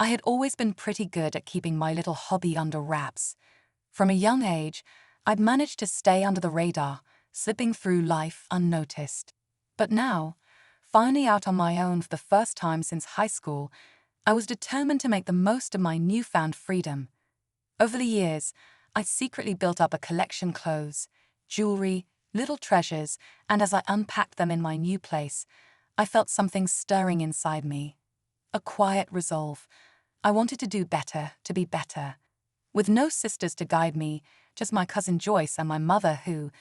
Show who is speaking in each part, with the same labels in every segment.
Speaker 1: I had always been pretty good at keeping my little hobby under wraps. From a young age, I'd managed to stay under the radar, slipping through life unnoticed. But now, finally out on my own for the first time since high school, I was determined to make the most of my newfound freedom. Over the years, I secretly built up a collection of clothes, jewelry, little treasures, and as I unpacked them in my new place, I felt something stirring inside me. A quiet resolve. I wanted to do better, to be better. With no sisters to guide me, just my cousin Joyce and my mother who,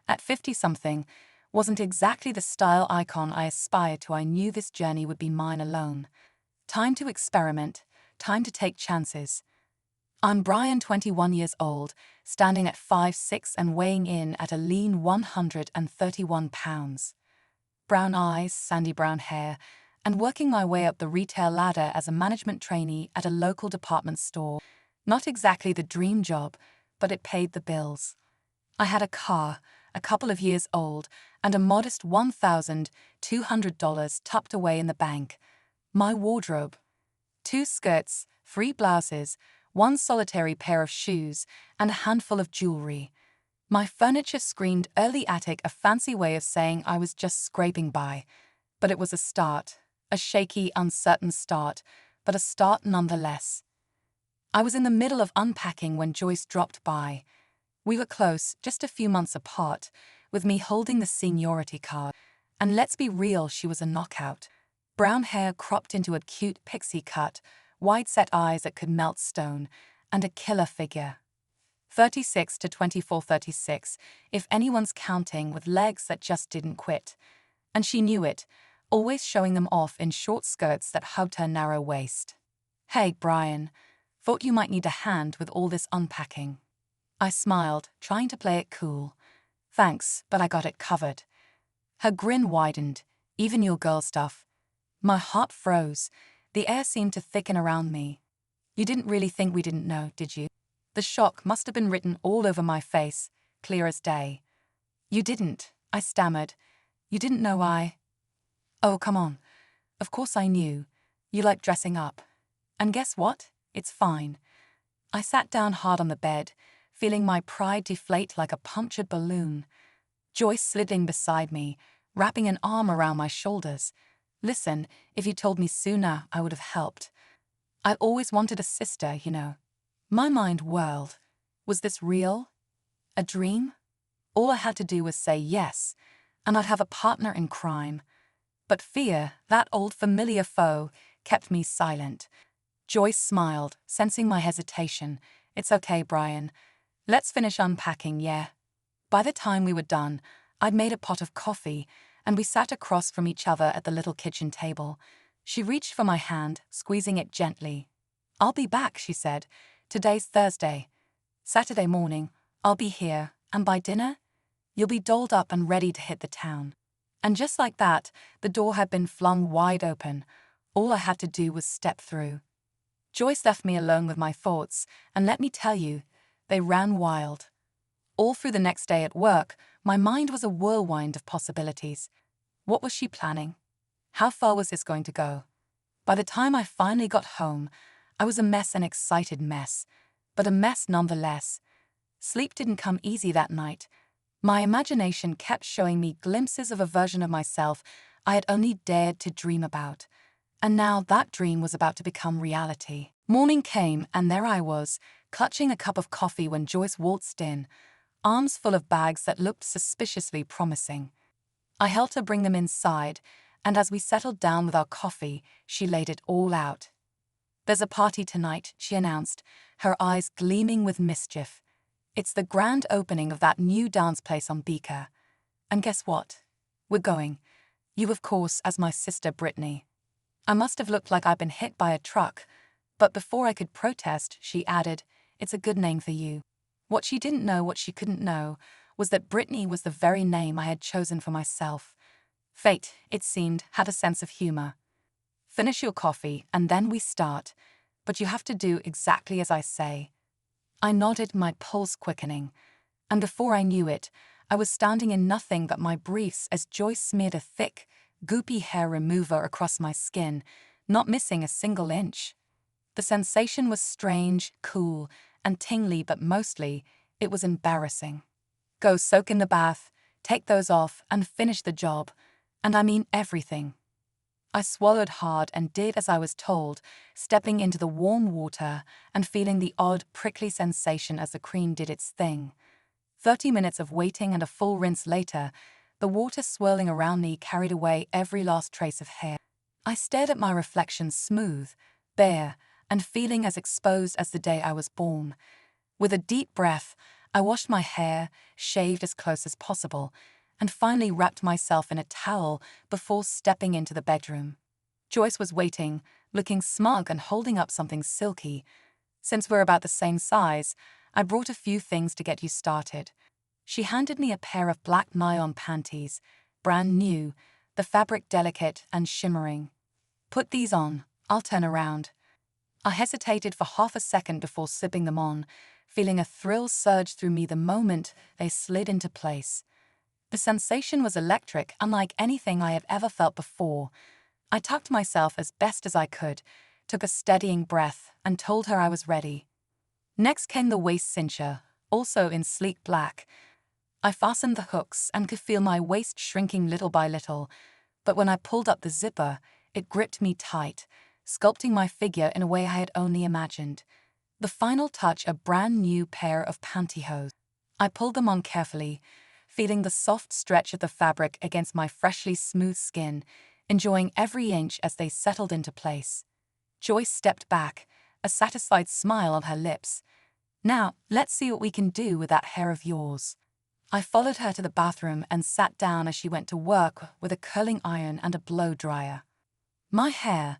Speaker 1: at 50-something, wasn't exactly the style icon I aspired to. I knew this journey would be mine alone. Time to experiment, time to take chances. I'm Brian, 21 years old, standing at 5'6" and weighing in at a lean 131 pounds. Brown eyes, sandy brown hair, and working my way up the retail ladder as a management trainee at a local department store. Not exactly the dream job, but it paid the bills. I had a car, a couple of years old, and a modest $1,200 tucked away in the bank. My wardrobe: 2 skirts, 3 blouses, 1 solitary pair of shoes, and a handful of jewelry. My furniture screamed early attic, a fancy way of saying I was just scraping by. But it was a start, a shaky, uncertain start, but a start nonetheless. I was in the middle of unpacking when Joyce dropped by. We were close, just a few months apart, with me holding the seniority card. And let's be real, she was a knockout. Brown hair cropped into a cute pixie cut, wide-set eyes that could melt stone, and a killer figure. 36 to 24, 36, if anyone's counting, with legs that just didn't quit. And she knew it, always showing them off in short skirts that hugged her narrow waist. "Hey, Brian, thought you might need a hand with all this unpacking." I smiled, trying to play it cool. "Thanks, but I got it covered." Her grin widened. "Even your girl stuff." My heart froze. The air seemed to thicken around me. "You didn't really think we didn't know, did you?" The shock must have been written all over my face, clear as day. "You didn't," I stammered. "You didn't know I—" "Oh, come on. Of course I knew. You like dressing up. And guess what? It's fine." I sat down hard on the bed, feeling my pride deflate like a punctured balloon. Joyce slid in beside me, wrapping an arm around my shoulders. "Listen, if you told me sooner, I would have helped. I always wanted a sister, you know." My mind whirled. Was this real? A dream? All I had to do was say yes, and I'd have a partner in crime. But fear, that old familiar foe, kept me silent. Joyce smiled, sensing my hesitation. "It's okay, Brian. Let's finish unpacking, yeah?" By the time we were done, I'd made a pot of coffee, and we sat across from each other at the little kitchen table. She reached for my hand, squeezing it gently. "I'll be back," she said. "Today's Thursday. Saturday morning, I'll be here, and by dinner, you'll be dolled up and ready to hit the town." And just like that, the door had been flung wide open. All I had to do was step through. Joyce left me alone with my thoughts, and let me tell you, they ran wild. All through the next day at work, my mind was a whirlwind of possibilities. What was she planning? How far was this going to go? By the time I finally got home, I was a mess, an excited mess, but a mess nonetheless. Sleep didn't come easy that night. My imagination kept showing me glimpses of a version of myself I had only dared to dream about. And now that dream was about to become reality. Morning came, and there I was, clutching a cup of coffee when Joyce waltzed in, arms full of bags that looked suspiciously promising. I helped her bring them inside, and as we settled down with our coffee, she laid it all out. "There's a party tonight," she announced, her eyes gleaming with mischief. "It's the grand opening of that new dance place on Beaker. And guess what? We're going. You, of course, as my sister Brittany." I must have looked like I'd been hit by a truck, but before I could protest, she added, "It's a good name for you." What she didn't know, what she couldn't know, was that Brittany was the very name I had chosen for myself. Fate, it seemed, had a sense of humor. "Finish your coffee, and then we start. But you have to do exactly as I say." I nodded, my pulse quickening. And before I knew it, I was standing in nothing but my briefs as Joyce smeared a thick, goopy hair remover across my skin, not missing a single inch. The sensation was strange, cool, and tingly, but mostly, it was embarrassing. Go soak in the bath, take those off, and finish the job. And I mean everything. I swallowed hard and did as I was told, stepping into the warm water and feeling the odd, prickly sensation as the cream did its thing. 30 minutes of waiting and a full rinse later, the water swirling around me carried away every last trace of hair. I stared at my reflection, smooth, bare, and feeling as exposed as the day I was born. With a deep breath, I washed my hair, shaved as close as possible, and finally wrapped myself in a towel before stepping into the bedroom. Joyce was waiting, looking smug and holding up something silky. Since we're about the same size, I brought a few things to get you started. She handed me a pair of black nylon panties, brand new, the fabric delicate and shimmering. Put these on, I'll turn around. I hesitated for half a second before slipping them on, feeling a thrill surge through me the moment they slid into place. The sensation was electric, unlike anything I had ever felt before. I tucked myself as best as I could, took a steadying breath, and told her I was ready. Next came the waist cincher, also in sleek black. I fastened the hooks and could feel my waist shrinking little by little, but when I pulled up the zipper, it gripped me tight, sculpting my figure in a way I had only imagined. The final touch, a brand new pair of pantyhose. I pulled them on carefully, feeling the soft stretch of the fabric against my freshly smooth skin, enjoying every inch as they settled into place. Joyce stepped back, a satisfied smile on her lips. Now, let's see what we can do with that hair of yours. I followed her to the bathroom and sat down as she went to work with a curling iron and a blow dryer. My hair,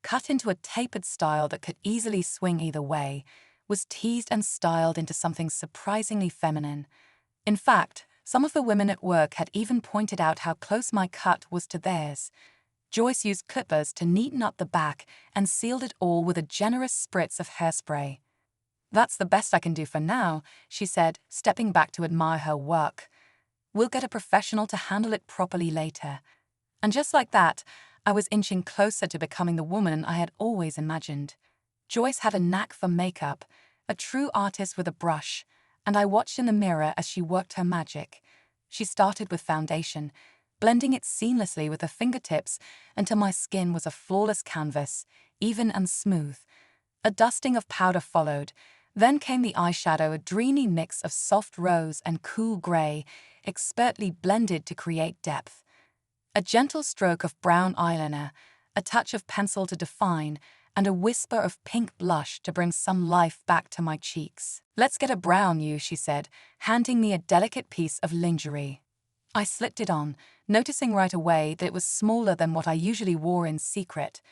Speaker 1: cut into a tapered style that could easily swing either way, was teased and styled into something surprisingly feminine. In fact, some of the women at work had even pointed out how close my cut was to theirs. Joyce used clippers to neaten up the back and sealed it all with a generous spritz of hairspray. "That's the best I can do for now," she said, stepping back to admire her work. "We'll get a professional to handle it properly later." And just like that, I was inching closer to becoming the woman I had always imagined. Joyce had a knack for makeup, a true artist with a brush, and I watched in the mirror as she worked her magic. She started with foundation, blending it seamlessly with her fingertips until my skin was a flawless canvas, even and smooth. A dusting of powder followed. Then came the eyeshadow, a dreamy mix of soft rose and cool gray, expertly blended to create depth. A gentle stroke of brown eyeliner, a touch of pencil to define, and a whisper of pink blush to bring some life back to my cheeks. "Let's get a brow on you," she said, handing me a delicate piece of lingerie. I slipped it on, noticing right away that it was smaller than what I usually wore in secret.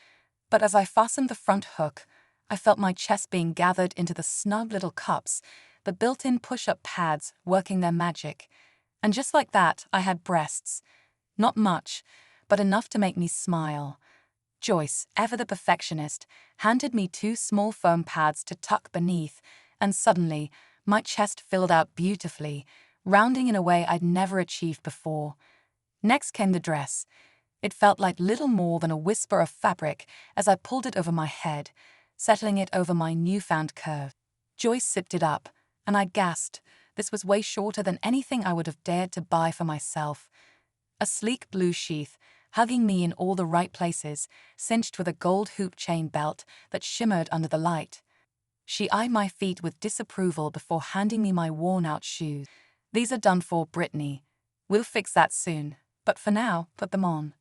Speaker 1: But as I fastened the front hook, I felt my chest being gathered into the snug little cups, the built-in push-up pads working their magic. And just like that, I had breasts. Not much, but enough to make me smile. Joyce, ever the perfectionist, handed me 2 small foam pads to tuck beneath, and suddenly, my chest filled out beautifully, rounding in a way I'd never achieved before. Next came the dress. It felt like little more than a whisper of fabric as I pulled it over my head, settling it over my newfound curve. Joyce zipped it up, and I gasped. This was way shorter than anything I would have dared to buy for myself. A sleek blue sheath, hugging me in all the right places, cinched with a gold hoop chain belt that shimmered under the light. She eyed my feet with disapproval before handing me my worn-out shoes. "These are done for, Brittany. We'll fix that soon, but for now, put them on."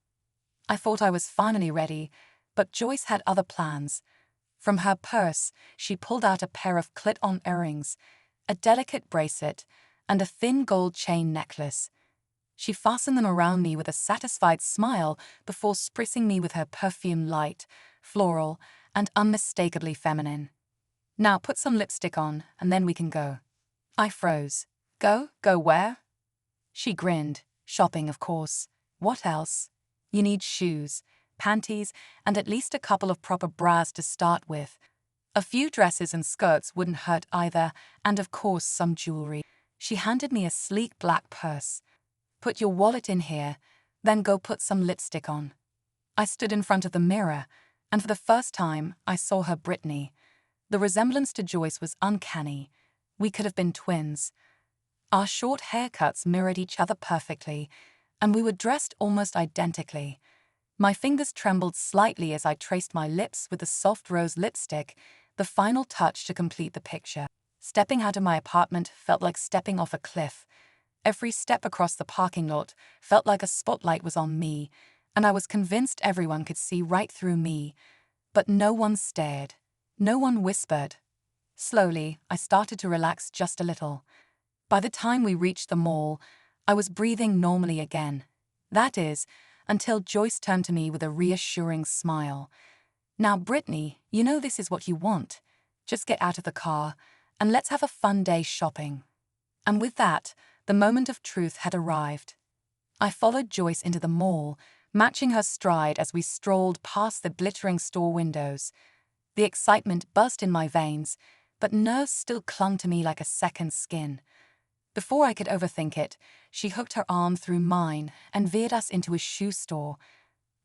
Speaker 1: I thought I was finally ready, but Joyce had other plans. From her purse, she pulled out a pair of clit-on earrings, a delicate bracelet, and a thin gold chain necklace. She fastened them around me with a satisfied smile before spritzing me with her perfume, light, floral, and unmistakably feminine. "Now put some lipstick on, and then we can go." I froze. "Go? Go where?" She grinned. "Shopping, of course. What else? You need shoes, panties, and at least a couple of proper bras to start with. A few dresses and skirts wouldn't hurt either, and of course some jewelry." She handed me a sleek black purse. "Put your wallet in here, then go put some lipstick on." I stood in front of the mirror, And for the first time, I saw her Brittany. The resemblance to Joyce was uncanny. We could have been twins. Our short haircuts mirrored each other perfectly, and we were dressed almost identically. My fingers trembled slightly as I traced my lips with the soft rose lipstick, the final touch to complete the picture. Stepping out of my apartment felt like stepping off a cliff. Every step across the parking lot felt like a spotlight was on me, and I was convinced everyone could see right through me. But no one stared. No one whispered. Slowly, I started to relax just a little. By the time we reached the mall, I was breathing normally again. That is, until Joyce turned to me with a reassuring smile. "Now, Brittany, you know this is what you want. Just get out of the car, and let's have a fun day shopping." And with that, the moment of truth had arrived. I followed Joyce into the mall, matching her stride as we strolled past the glittering store windows. The excitement buzzed in my veins, but nerves still clung to me like a second skin. Before I could overthink it, she hooked her arm through mine and veered us into a shoe store.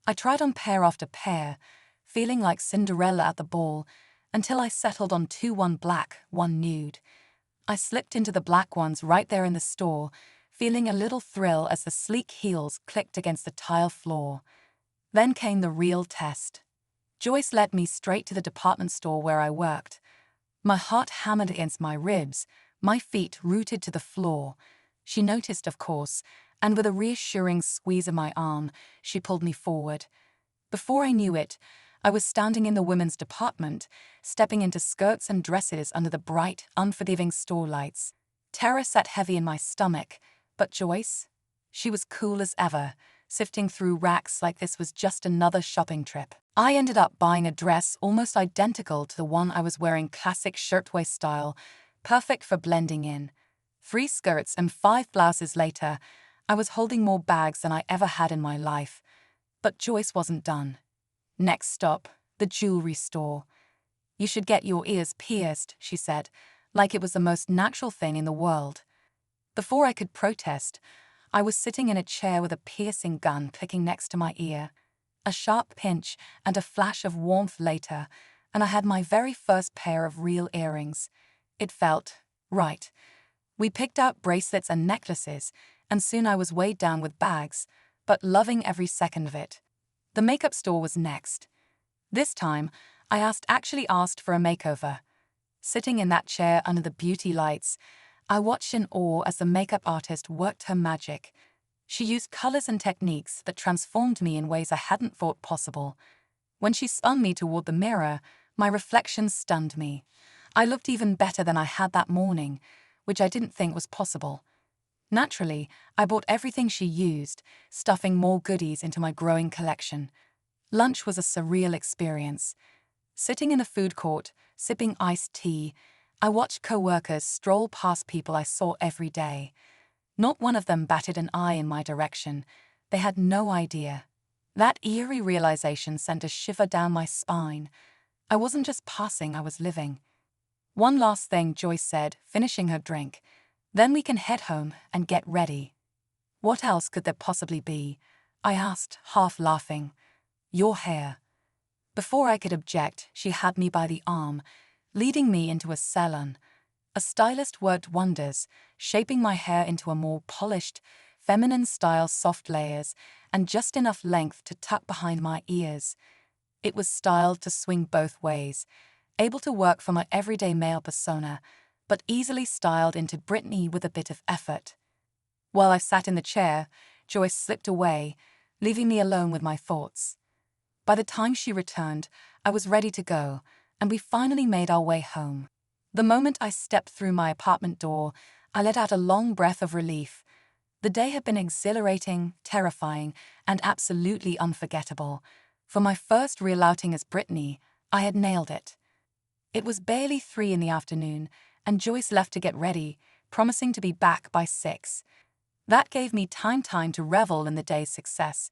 Speaker 1: I tried on pair after pair, feeling like Cinderella at the ball, until I settled on two, one black, one nude. I slipped into the black ones right there in the store, feeling a little thrill as the sleek heels clicked against the tile floor. Then came the real test. Joyce led me straight to the department store where I worked. My heart hammered against my ribs, my feet rooted to the floor. She noticed, of course, and with a reassuring squeeze of my arm, she pulled me forward. Before I knew it, I was standing in the women's department, stepping into skirts and dresses under the bright, unforgiving store lights. Terror sat heavy in my stomach, but Joyce? She was cool as ever, sifting through racks like this was just another shopping trip. I ended up buying a dress almost identical to the one I was wearing, classic shirtwaist style, perfect for blending in. 3 skirts and 5 blouses later, I was holding more bags than I ever had in my life. But Joyce wasn't done. Next stop, the jewelry store. "You should get your ears pierced," she said, like it was the most natural thing in the world. Before I could protest, I was sitting in a chair with a piercing gun clicking next to my ear. A sharp pinch and a flash of warmth later, and I had my very first pair of real earrings. It felt right. We picked out bracelets and necklaces, and soon I was weighed down with bags, but loving every second of it. The makeup store was next. This time, I actually asked for a makeover. Sitting in that chair under the beauty lights, I watched in awe as the makeup artist worked her magic. She used colors and techniques that transformed me in ways I hadn't thought possible. When she spun me toward the mirror, my reflection stunned me. I looked even better than I had that morning, which I didn't think was possible. Naturally, I bought everything she used, stuffing more goodies into my growing collection. Lunch was a surreal experience. Sitting in a food court, sipping iced tea, I watched co-workers stroll past people I saw every day. Not one of them batted an eye in my direction. They had no idea. That eerie realization sent a shiver down my spine. I wasn't just passing, I was living. "One last thing," Joyce said, finishing her drink. "Then we can head home and get ready." "What else could there possibly be?" I asked, half laughing. "Your hair." Before I could object, she had me by the arm, leading me into a salon. A stylist worked wonders, shaping my hair into a more polished, feminine-style soft layers and just enough length to tuck behind my ears. It was styled to swing both ways, able to work for my everyday male persona, but easily styled into Brittany with a bit of effort. While I sat in the chair, Joyce slipped away, leaving me alone with my thoughts. By the time she returned, I was ready to go, and we finally made our way home. The moment I stepped through my apartment door, I let out a long breath of relief. The day had been exhilarating, terrifying, and absolutely unforgettable. For my first real outing as Brittany, I had nailed it. It was barely 3 in the afternoon, and Joyce left to get ready, promising to be back by 6. That gave me time to revel in the day's success,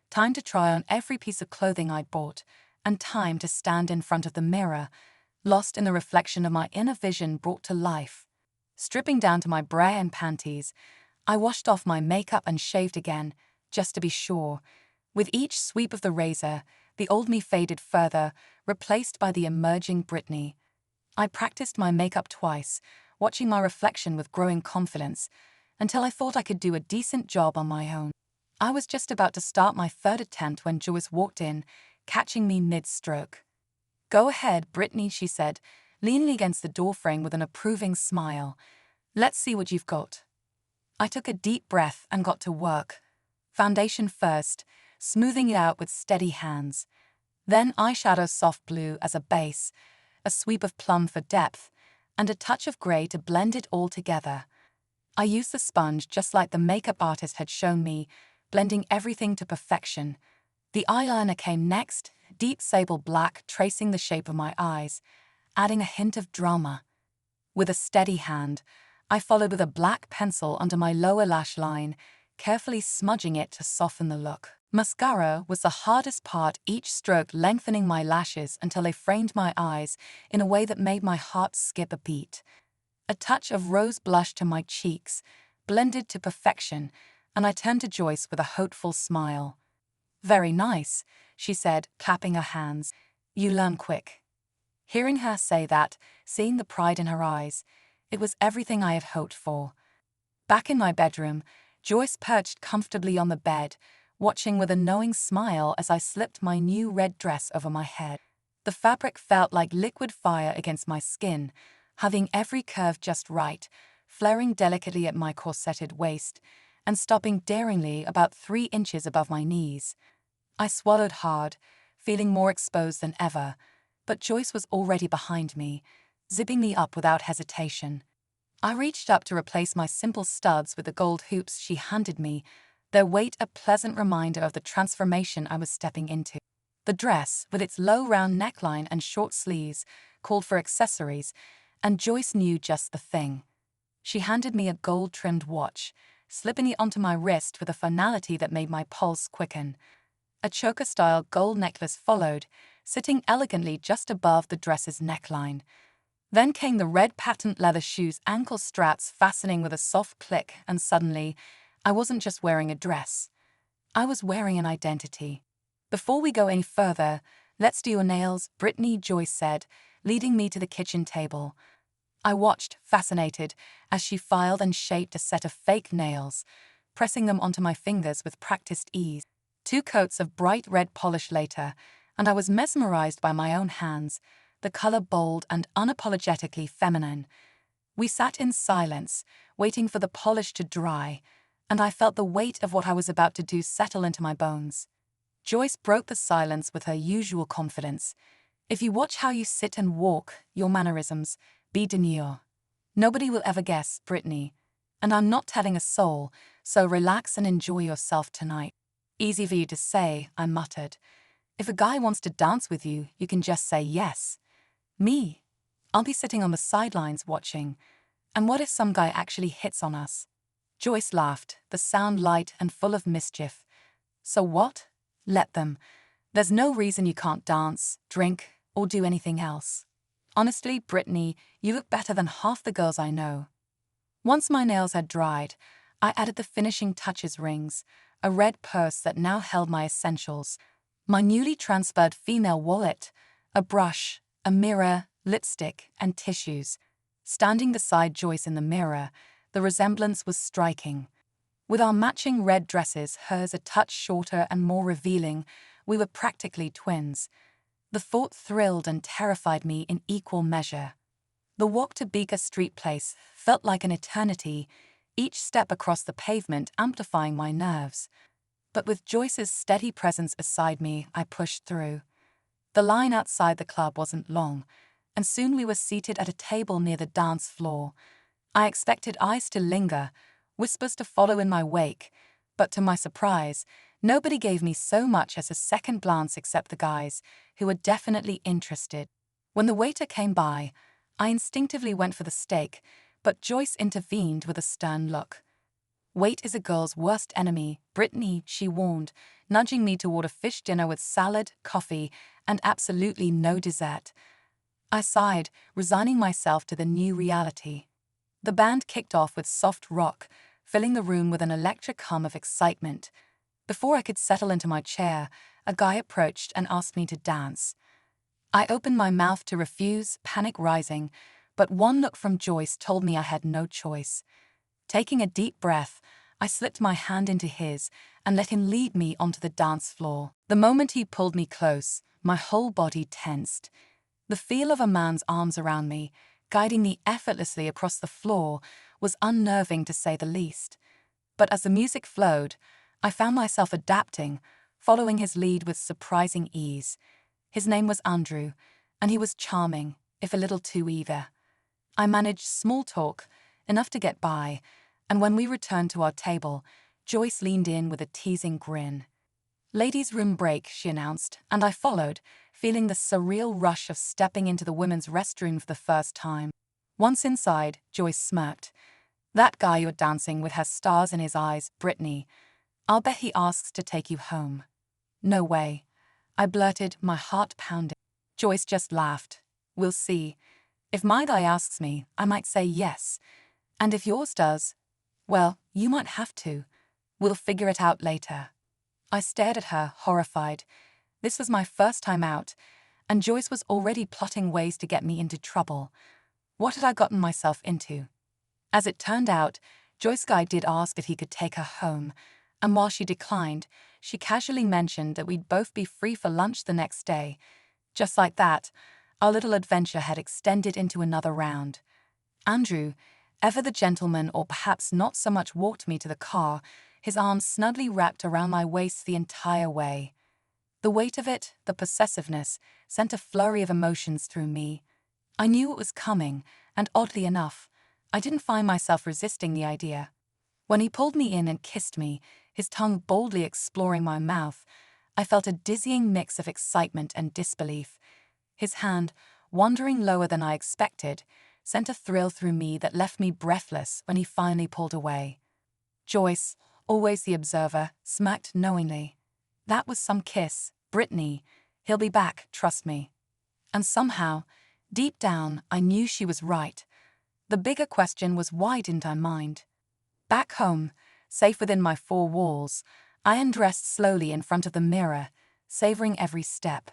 Speaker 1: time to try on every piece of clothing I'd bought, and time to stand in front of the mirror, lost in the reflection of my inner vision brought to life. Stripping down to my bra and panties, I washed off my makeup and shaved again, just to be sure. With each sweep of the razor, The old me faded further, replaced by the emerging Brittany. I practiced my makeup twice, watching my reflection with growing confidence, until I thought I could do a decent job on my own. I was just about to start my third attempt when Joyce walked in, catching me mid-stroke. "Go ahead, Brittany," she said, leaning against the doorframe with an approving smile. "Let's see what you've got." I took a deep breath and got to work. Foundation first, smoothing it out with steady hands. Then eyeshadow soft blue as a base, a sweep of plum for depth, and a touch of grey to blend it all together. I used the sponge just like the makeup artist had shown me, blending everything to perfection. The eyeliner came next, deep sable black tracing the shape of my eyes, adding a hint of drama. With a steady hand, I followed with a black pencil under my lower lash line, carefully smudging it to soften the look. Mascara was the hardest part, each stroke lengthening my lashes until they framed my eyes in a way that made my heart skip a beat. A touch of rose blush to my cheeks, blended to perfection, and I turned to Joyce with a hopeful smile. "Very nice," she said, clapping her hands. "You learn quick." Hearing her say that, seeing the pride in her eyes, it was everything I had hoped for. Back in my bedroom, Joyce perched comfortably on the bed, watching with a knowing smile as I slipped my new red dress over my head. The fabric felt like liquid fire against my skin, having every curve just right, flaring delicately at my corseted waist, and stopping daringly about 3 inches above my knees. I swallowed hard, feeling more exposed than ever, but Joyce was already behind me, zipping me up without hesitation. I reached up to replace my simple studs with the gold hoops she handed me, their weight a pleasant reminder of the transformation I was stepping into. The dress, with its low round neckline and short sleeves, called for accessories, and Joyce knew just the thing. She handed me a gold-trimmed watch, slipping it onto my wrist with a finality that made my pulse quicken. A choker-style gold necklace followed, sitting elegantly just above the dress's neckline. Then came the red patent leather shoes, ankle straps fastening with a soft click, and suddenly, I wasn't just wearing a dress. I was wearing an identity. "Before we go any further, let's do your nails," Brittany, Joyce said, leading me to the kitchen table. I watched, fascinated, as she filed and shaped a set of fake nails, pressing them onto my fingers with practiced ease. 2 coats of bright red polish later, and I was mesmerized by my own hands, the color bold and unapologetically feminine. We sat in silence, waiting for the polish to dry, and I felt the weight of what I was about to do settle into my bones. Joyce broke the silence with her usual confidence. "If you watch how you sit and walk, your mannerisms, be demure. Nobody will ever guess, Brittany. And I'm not telling a soul, so relax and enjoy yourself tonight." "Easy for you to say," I muttered. "If a guy wants to dance with you, you can just say yes. Me? I'll be sitting on the sidelines watching. And what if some guy actually hits on us?" Joyce laughed, the sound light and full of mischief. "So what? Let them. There's no reason you can't dance, drink, or do anything else. Honestly, Brittany, you look better than half the girls I know." Once my nails had dried, I added the finishing touches: rings, a red purse that now held my essentials, my newly transferred female wallet, a brush, a mirror, lipstick, and tissues. Standing beside Joyce in the mirror, the resemblance was striking. With our matching red dresses, hers a touch shorter and more revealing, we were practically twins. The thought thrilled and terrified me in equal measure. The walk to Beaker Street Place felt like an eternity, each step across the pavement amplifying my nerves. But with Joyce's steady presence beside me, I pushed through. The line outside the club wasn't long, and soon we were seated at a table near the dance floor. I expected eyes to linger, whispers to follow in my wake, but to my surprise, nobody gave me so much as a second glance except the guys, who were definitely interested. When the waiter came by, I instinctively went for the steak, but Joyce intervened with a stern look. "Wait is a girl's worst enemy, Brittany," she warned, nudging me toward a fish dinner with salad, coffee, and absolutely no dessert. I sighed, resigning myself to the new reality. The band kicked off with soft rock, filling the room with an electric hum of excitement. Before I could settle into my chair, a guy approached and asked me to dance. I opened my mouth to refuse, panic rising, but one look from Joyce told me I had no choice. Taking a deep breath, I slipped my hand into his and let him lead me onto the dance floor. The moment he pulled me close, my whole body tensed. The feel of a man's arms around me, guiding me effortlessly across the floor, was unnerving to say the least. But as the music flowed, I found myself adapting, following his lead with surprising ease. His name was Andrew, and he was charming, if a little too eager. I managed small talk, enough to get by, and when we returned to our table, Joyce leaned in with a teasing grin. "Ladies' room break," she announced, and I followed, feeling the surreal rush of stepping into the women's restroom for the first time. Once inside, Joyce smirked. "That guy you're dancing with has stars in his eyes, Brittany. I'll bet he asks to take you home." "No way," I blurted, my heart pounding. Joyce just laughed. "We'll see. If my guy asks me, I might say yes. And if yours does, well, you might have to. We'll figure it out later." I stared at her, horrified. This was my first time out, and Joyce was already plotting ways to get me into trouble. What had I gotten myself into? As it turned out, Joyce's guy did ask if he could take her home, and while she declined, she casually mentioned that we'd both be free for lunch the next day. Just like that, our little adventure had extended into another round. Andrew, ever the gentleman or perhaps not so much, walked me to the car, his arms snugly wrapped around my waist the entire way. The weight of it, the possessiveness, sent a flurry of emotions through me. I knew it was coming, and oddly enough, I didn't find myself resisting the idea. When he pulled me in and kissed me, his tongue boldly exploring my mouth, I felt a dizzying mix of excitement and disbelief. His hand, wandering lower than I expected, sent a thrill through me that left me breathless when he finally pulled away. Joyce, always the observer, smirked knowingly. "That was some kiss, Brittany. He'll be back, trust me." And somehow, deep down, I knew she was right. The bigger question was, why didn't I mind? Back home, safe within my four walls, I undressed slowly in front of the mirror, savoring every step.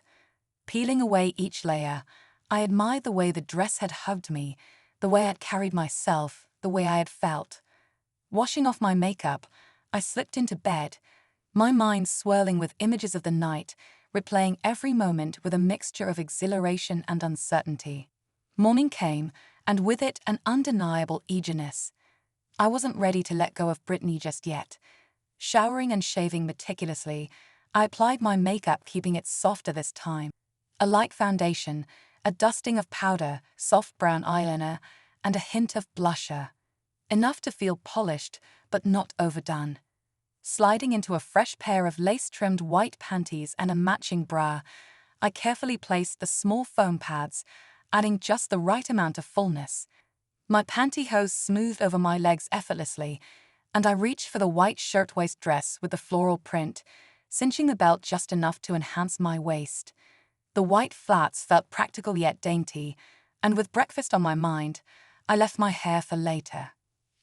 Speaker 1: Peeling away each layer, I admired the way the dress had hugged me, the way I'd carried myself, the way I had felt. Washing off my makeup, I slipped into bed, my mind swirling with images of the night, replaying every moment with a mixture of exhilaration and uncertainty. Morning came, and with it an undeniable eagerness. I wasn't ready to let go of Brittany just yet. Showering and shaving meticulously, I applied my makeup, keeping it softer this time. A light foundation, a dusting of powder, soft brown eyeliner, and a hint of blusher. Enough to feel polished, but not overdone. Sliding into a fresh pair of lace-trimmed white panties and a matching bra, I carefully placed the small foam pads, adding just the right amount of fullness. My pantyhose smoothed over my legs effortlessly, and I reached for the white shirtwaist dress with the floral print, cinching the belt just enough to enhance my waist. The white flats felt practical yet dainty, and with breakfast on my mind, I left my hair for later.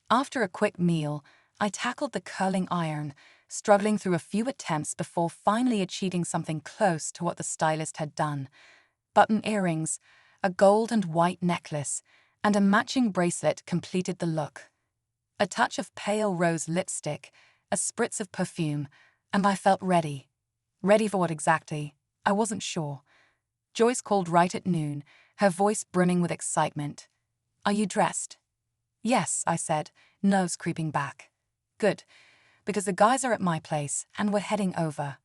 Speaker 1: After a quick meal, I tackled the curling iron, struggling through a few attempts before finally achieving something close to what the stylist had done. Button earrings, a gold and white necklace, and a matching bracelet completed the look. A touch of pale rose lipstick, a spritz of perfume, and I felt ready. Ready for what exactly? I wasn't sure. Joyce called right at noon, her voice brimming with excitement. "Are you dressed?" "Yes," I said, nerves creeping back. "Good, because the guys are at my place and we're heading over."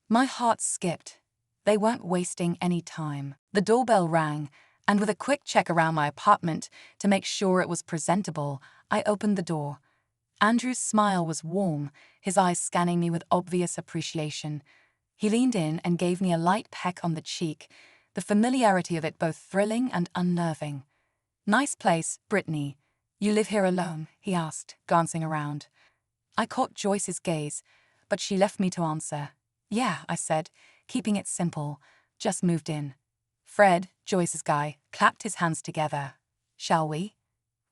Speaker 1: My heart skipped. They weren't wasting any time. The doorbell rang, and with a quick check around my apartment to make sure it was presentable, I opened the door. Andrew's smile was warm, his eyes scanning me with obvious appreciation. He leaned in and gave me a light peck on the cheek, the familiarity of it both thrilling and unnerving. "Nice place, Brittany. You live here alone?" he asked, glancing around. I caught Joyce's gaze, but she left me to answer. "Yeah," I said, keeping it simple. "Just moved in." Fred, Joyce's guy, clapped his hands together. "Shall we?"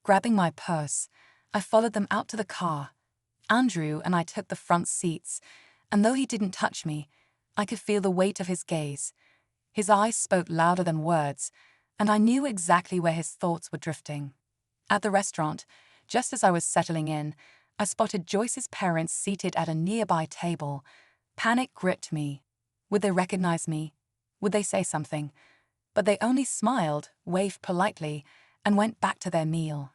Speaker 1: Grabbing my purse, I followed them out to the car. Andrew and I took the front seats, and though he didn't touch me, I could feel the weight of his gaze. His eyes spoke louder than words, and I knew exactly where his thoughts were drifting. At the restaurant, just as I was settling in, I spotted Joyce's parents seated at a nearby table. Panic gripped me. Would they recognize me? Would they say something? But they only smiled, waved politely, and went back to their meal.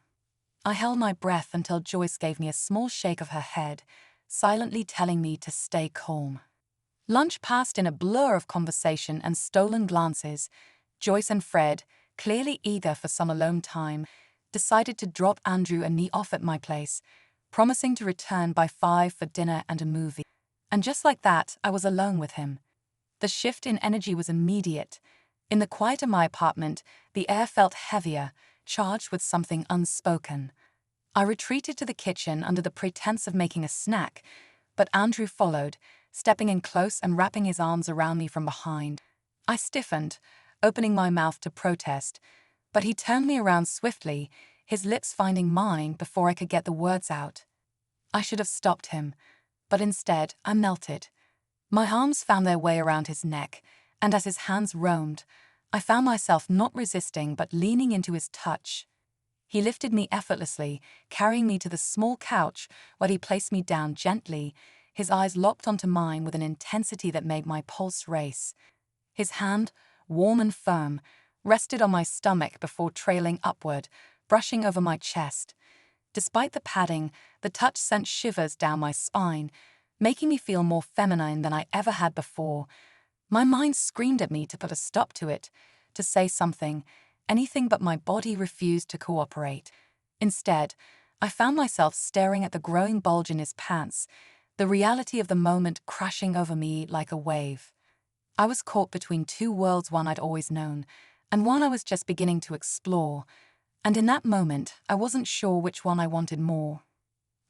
Speaker 1: I held my breath until Joyce gave me a small shake of her head, silently telling me to stay calm. Lunch passed in a blur of conversation and stolen glances. Joyce and Fred, clearly eager for some alone time, decided to drop Andrew and me off at my place, promising to return by 5 for dinner and a movie. And just like that, I was alone with him. The shift in energy was immediate. In the quiet of my apartment, the air felt heavier, charged with something unspoken. I retreated to the kitchen under the pretense of making a snack, but Andrew followed, stepping in close and wrapping his arms around me from behind. I stiffened, opening my mouth to protest, but he turned me around swiftly, his lips finding mine before I could get the words out. I should have stopped him, but instead I melted. My arms found their way around his neck, and as his hands roamed, I found myself not resisting but leaning into his touch. He lifted me effortlessly, carrying me to the small couch where he placed me down gently, his eyes locked onto mine with an intensity that made my pulse race. His hand, warm and firm, rested on my stomach before trailing upward, brushing over my chest. Despite the padding, the touch sent shivers down my spine, making me feel more feminine than I ever had before. My mind screamed at me to put a stop to it, to say something, anything, but my body refused to cooperate. Instead, I found myself staring at the growing bulge in his pants, the reality of the moment crashing over me like a wave. I was caught between two worlds, one I'd always known, and one I was just beginning to explore, and in that moment, I wasn't sure which one I wanted more.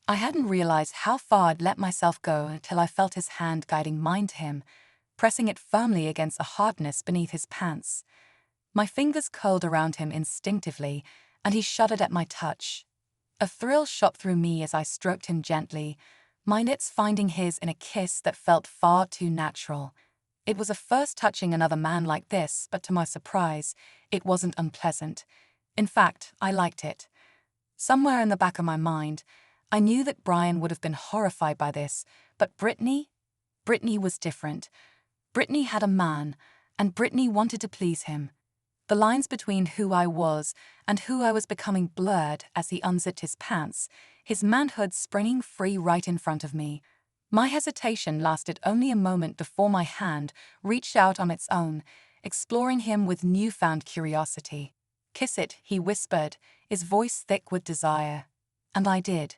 Speaker 1: I hadn't realized how far I'd let myself go until I felt his hand guiding mine to him, pressing it firmly against the hardness beneath his pants. My fingers curled around him instinctively, and he shuddered at my touch. A thrill shot through me as I stroked him gently, my lips finding his in a kiss that felt far too natural. It was a first touching another man like this, but to my surprise, it wasn't unpleasant. In fact, I liked it. Somewhere in the back of my mind, I knew that Brian would have been horrified by this, but Brittany was different. Brittany had a man, and Brittany wanted to please him. The lines between who I was and who I was becoming blurred as he unzipped his pants, his manhood springing free right in front of me. My hesitation lasted only a moment before my hand reached out on its own, exploring him with newfound curiosity. "Kiss it," he whispered, his voice thick with desire. And I did.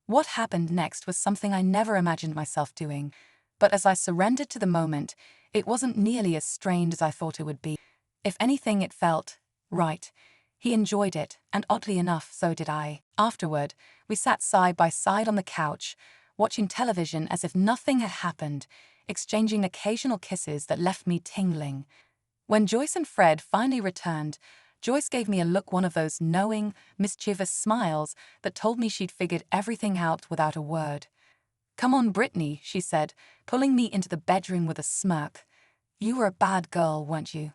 Speaker 1: What happened next was something I never imagined myself doing, but as I surrendered to the moment, it wasn't nearly as strained as I thought it would be. If anything, it felt right. He enjoyed it, and oddly enough, so did I. Afterward, we sat side by side on the couch, watching television as if nothing had happened, exchanging occasional kisses that left me tingling. When Joyce and Fred finally returned, Joyce gave me a look, one of those knowing, mischievous smiles that told me she'd figured everything out without a word. "Come on, Brittany," she said, pulling me into the bedroom with a smirk. "You were a bad girl, weren't you?"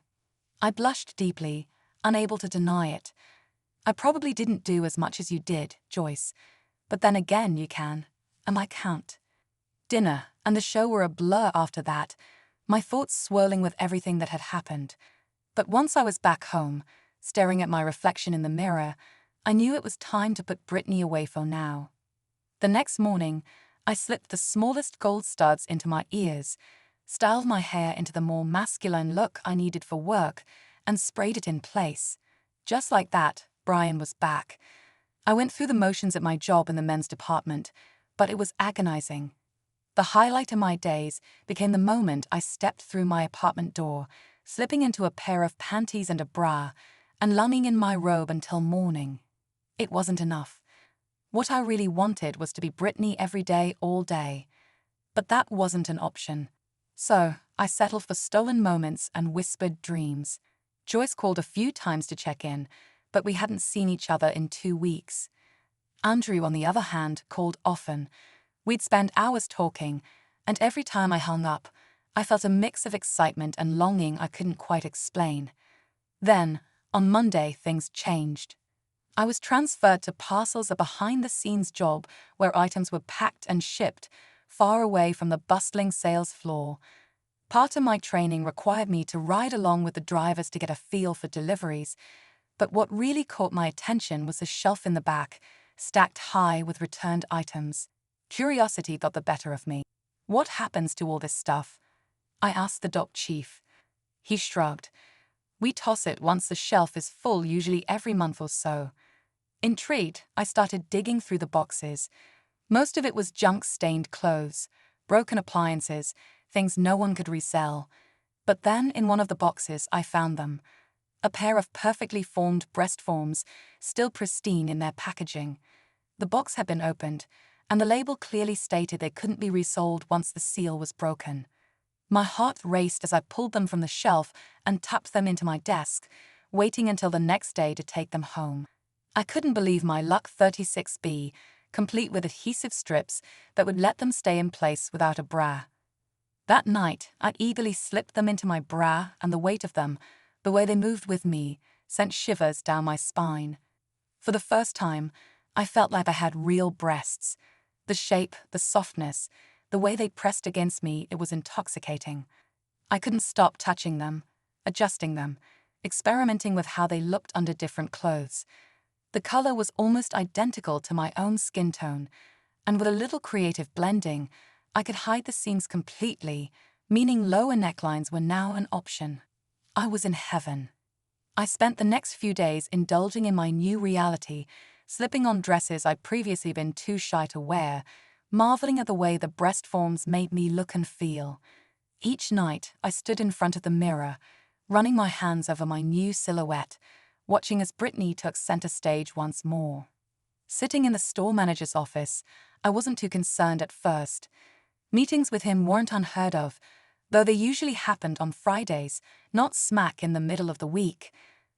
Speaker 1: I blushed deeply, unable to deny it. "I probably didn't do as much as you did, Joyce, but then again you can, and I can't." Dinner and the show were a blur after that, my thoughts swirling with everything that had happened. But once I was back home, staring at my reflection in the mirror, I knew it was time to put Brittany away for now. The next morning, I slipped the smallest gold studs into my ears, styled my hair into the more masculine look I needed for work, and sprayed it in place. Just like that, Brian was back. I went through the motions at my job in the men's department, but it was agonizing. The highlight of my days became the moment I stepped through my apartment door, slipping into a pair of panties and a bra, and lying in my robe until morning. It wasn't enough. What I really wanted was to be Brittany every day, all day. But that wasn't an option. So I settled for stolen moments and whispered dreams. Joyce called a few times to check in, but we hadn't seen each other in 2 weeks. Andrew, on the other hand, called often. We'd spend hours talking, and every time I hung up, I felt a mix of excitement and longing I couldn't quite explain. Then, on Monday, things changed. I was transferred to parcels, a behind-the-scenes job where items were packed and shipped, far away from the bustling sales floor. Part of my training required me to ride along with the drivers to get a feel for deliveries, but what really caught my attention was the shelf in the back, stacked high with returned items. Curiosity got the better of me. "What happens to all this stuff?" I asked the dock chief. He shrugged. "We toss it once the shelf is full, usually every month or so." Intrigued, I started digging through the boxes. Most of it was junk-stained clothes, broken appliances, things no one could resell. But then, in one of the boxes, I found them. A pair of perfectly formed breast forms, still pristine in their packaging. The box had been opened, and the label clearly stated they couldn't be resold once the seal was broken. My heart raced as I pulled them from the shelf and tucked them into my desk, waiting until the next day to take them home. I couldn't believe my luck. 36B, complete with adhesive strips that would let them stay in place without a bra. That night, I eagerly slipped them into my bra, and the weight of them, the way they moved with me, sent shivers down my spine. For the first time, I felt like I had real breasts. The shape, the softness, the way they pressed against me, it was intoxicating. I couldn't stop touching them, adjusting them, experimenting with how they looked under different clothes. The color was almost identical to my own skin tone, and with a little creative blending, I could hide the seams completely, meaning lower necklines were now an option. I was in heaven. I spent the next few days indulging in my new reality, slipping on dresses I'd previously been too shy to wear, marveling at the way the breast forms made me look and feel. Each night, I stood in front of the mirror, running my hands over my new silhouette, watching as Brittany took center stage once more. Sitting in the store manager's office, I wasn't too concerned at first. Meetings with him weren't unheard of, though they usually happened on Fridays, not smack in the middle of the week.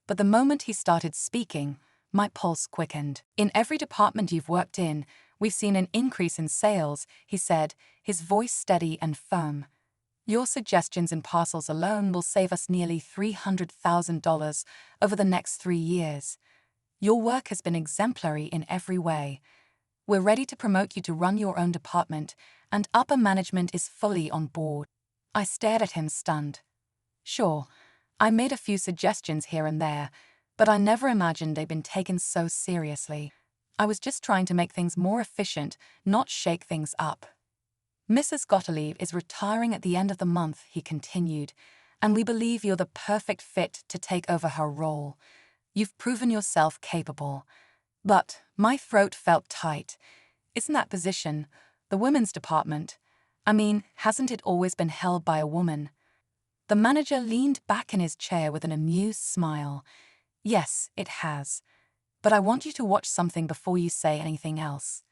Speaker 1: But the moment he started speaking, my pulse quickened. "In every department you've worked in, we've seen an increase in sales," he said, his voice steady and firm. "Your suggestions in parcels alone will save us nearly $300,000 over the next 3 years. Your work has been exemplary in every way. We're ready to promote you to run your own department, and upper management is fully on board." I stared at him stunned. Sure, I made a few suggestions here and there, but I never imagined they'd been taken so seriously. I was just trying to make things more efficient, not shake things up. "Mrs. Gottlieb is retiring at the end of the month," he continued, "and we believe you're the perfect fit to take over her role. You've proven yourself capable." But my throat felt tight. Isn't that position, the women's department? I mean, hasn't it always been held by a woman? The manager leaned back in his chair with an amused smile. "Yes, it has. But I want you to watch something before you say anything else."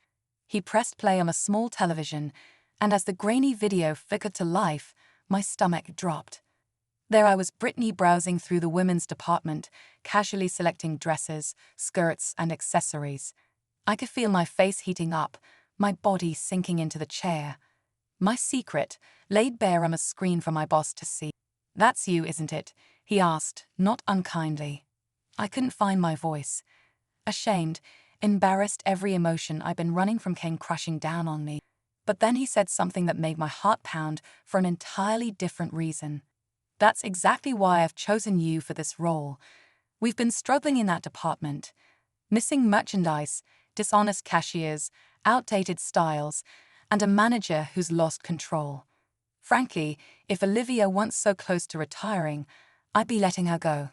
Speaker 1: He pressed play on a small television, and as the grainy video flickered to life, my stomach dropped. There I was, Brittany, browsing through the women's department, casually selecting dresses, skirts, and accessories. I could feel my face heating up, my body sinking into the chair. My secret, laid bare on a screen for my boss to see. "That's you, isn't it?" he asked, not unkindly. I couldn't find my voice. Ashamed, embarrassed, every emotion I'd been running from came crashing down on me. But then he said something that made my heart pound for an entirely different reason. "That's exactly why I've chosen you for this role. We've been struggling in that department. Missing merchandise, dishonest cashiers, outdated styles, and a manager who's lost control. Frankly, if Olivia weren't so close to retiring, I'd be letting her go.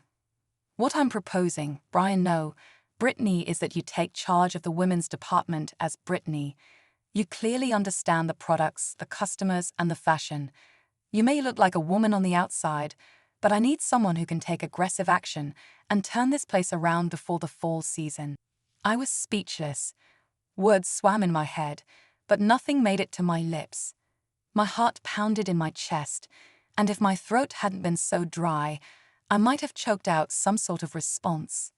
Speaker 1: What I'm proposing, Brian, no, Brittany, is that you take charge of the women's department as Brittany. You clearly understand the products, the customers, and the fashion. You may look like a woman on the outside, but I need someone who can take aggressive action and turn this place around before the fall season." I was speechless. Words swam in my head, but nothing made it to my lips. My heart pounded in my chest, and if my throat hadn't been so dry, I might have choked out some sort of response.